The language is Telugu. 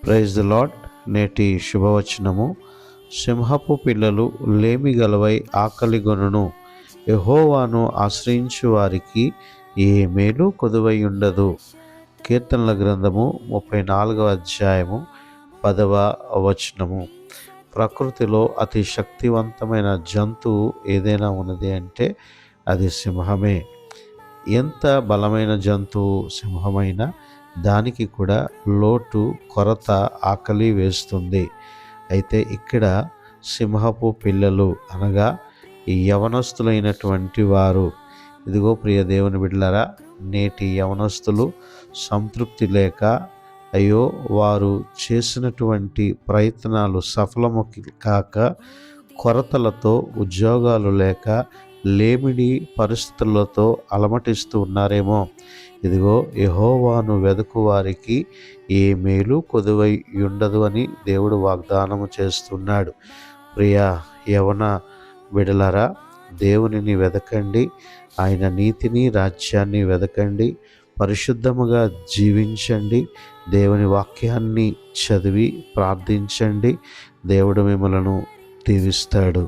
Praise the lord. నేటి శుభవచనము, సింహపు పిల్లలు లేమి గలవై ఆకలిగొనును, యెహోవాను ఆశ్రయించు వారికి ఏ మేలు కొదువై ఉండదు. కీర్తనల గ్రంథము 34వ అధ్యాయము 10వ వచనము. ప్రకృతిలో అతి శక్తివంతమైన జంతువు ఏదైనా ఉన్నది అంటే అది సింహమే. ఎంత బలమైన జంతువు సింహమైన దానికి కూడా లోటు, కొరత, ఆకలి వేస్తుంది. అయితే ఇక్కడ సింహపు పిల్లలు అనగా ఈ యవనస్తులైనటువంటి వారు, ఇదిగో ప్రియ దేవుని బిడ్డలారా, నేటి యవనస్తులు సంతృప్తి లేక, అయ్యో వారు చేసినటువంటి ప్రయత్నాలు సఫలము కాక, కొరతలతో, ఉద్యోగాలు లేక, లేమిడి పరిస్థితులతో అలమటిస్తూ ఉన్నారేమో. ఇదిగో యెహోవాను వెదకు వారికి ఏ మేలు కొదువై ఉండదు అని దేవుడు వాగ్దానము చేస్తున్నాడు. ప్రియ యవన బిడలరా, దేవునిని వెదకండి, ఆయన నీతిని, రాజ్యాన్ని వెదకండి, పరిశుద్ధముగా జీవించండి, దేవుని వాక్యాన్ని చదివి ప్రార్థించండి. దేవుడు మిమ్మలను దీవిస్తాడు.